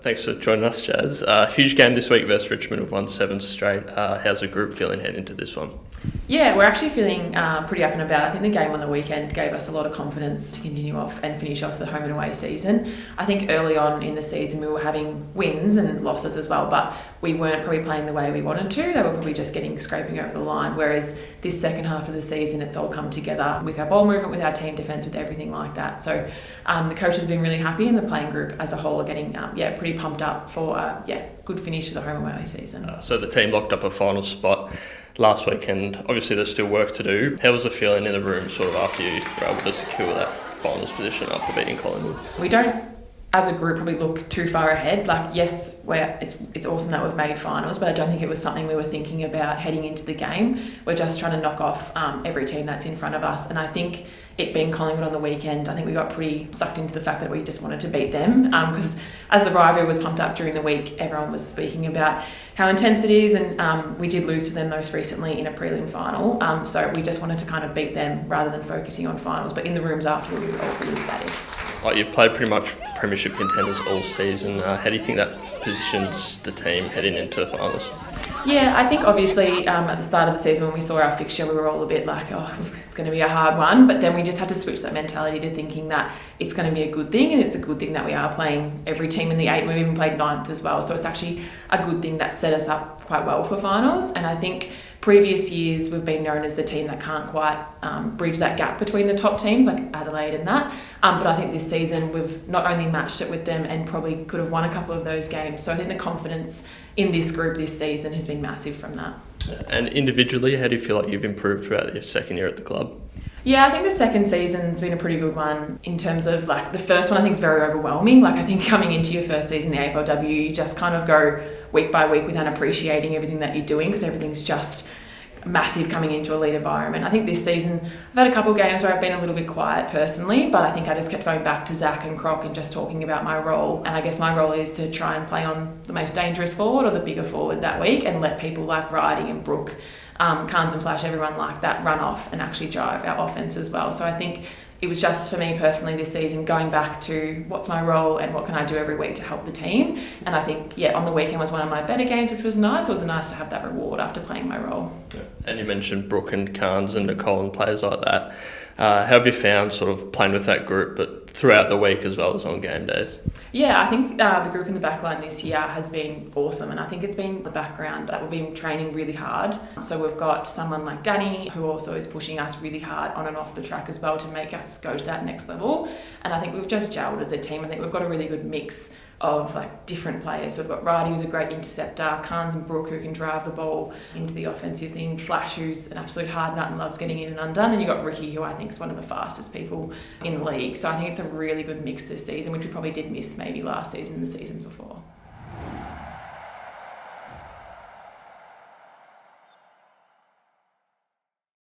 Thanks for joining us, Jazz. Huge game this week versus Richmond. We've won 7 straight. How's the group feeling heading into this one? Yeah, we're actually feeling pretty up and about. I think the game on the weekend gave us a lot of confidence to continue off and finish off the home and away season. I think early on in the season we were having wins and losses as well, but we weren't probably playing the way we wanted to. They were probably just scraping over the line, whereas this second half of the season it's all come together with our ball movement, with our team defence, with everything like that. So the coach has been really happy and the playing group as a whole are getting pretty pumped up for good finish to the home and away season. So the team locked up a final spot last weekend. Obviously there's still work to do. How was the feeling in the room sort of after you were able to secure that finals position after beating Collingwood? We don't, as a group, probably look too far ahead. Like, yes, it's awesome that we've made finals, but I don't think it was something we were thinking about heading into the game. We're just trying to knock off every team that's in front of us. And I think it being Collingwood on the weekend, I think we got pretty sucked into the fact that we just wanted to beat them. Because as the rivalry was pumped up during the week, everyone was speaking about how intense it is. And we did lose to them most recently in a prelim final. So we just wanted to kind of beat them rather than focusing on finals. But in the rooms after, we were all pretty ecstatic. You've played pretty much premiership contenders all season. How do you think that positions the team heading into finals? Yeah, I think obviously at the start of the season when we saw our fixture, we were all a bit like, it's going to be a hard one. But then we just had to switch that mentality to thinking that it's going to be a good thing, and it's a good thing that we are playing every team in the 8. We've even played 9th as well. So it's actually a good thing that set us up quite well for finals. And I think previous years we've been known as the team that can't quite bridge that gap between the top teams like Adelaide and that. But I think this season we've not only matched it with them and probably could have won a couple of those games. So I think the confidence in this group this season has been massive from that. And individually, how do you feel like you've improved throughout your second year at the club? Yeah, I think the second season's been a pretty good one in terms of like the first one I think is very overwhelming. Like I think coming into your first season in the AFLW, you just kind of go week by week without appreciating everything that you're doing because everything's just massive coming into a lead environment. I think this season I've had a couple of games where I've been a little bit quiet personally, but I think I just kept going back to Zach and Croc and just talking about my role. And I guess my role is to try and play on the most dangerous forward or the bigger forward that week and let people like Riding and Brooke, Carnes and Flash, everyone like that run off and actually drive our offence as well. So I think it was just for me personally this season going back to what's my role and what can I do every week to help the team. And I think, on the weekend was one of my better games, which was nice. It was nice to have that reward after playing my role. Yeah. And you mentioned Brooke and Carnes and Nicole and players like that. How have you found sort of playing with that group, but throughout the week as well as on game days? Yeah, I think the group in the backline this year has been awesome, and I think it's been the background that we've been training really hard. So we've got someone like Danny who also is pushing us really hard on and off the track as well to make us go to that next level. And I think we've just gelled as a team. I think we've got a really good mix of like different players. So we've got Ridey, who's a great interceptor, Carnes and Brooke, who can drive the ball into the offensive thing, Flash, who's an absolute hard nut and loves getting in and under, and then you've got Ricky, who I think is one of the fastest people in the league. So I think it's a really good mix this season, which we probably did miss maybe last season and the seasons before.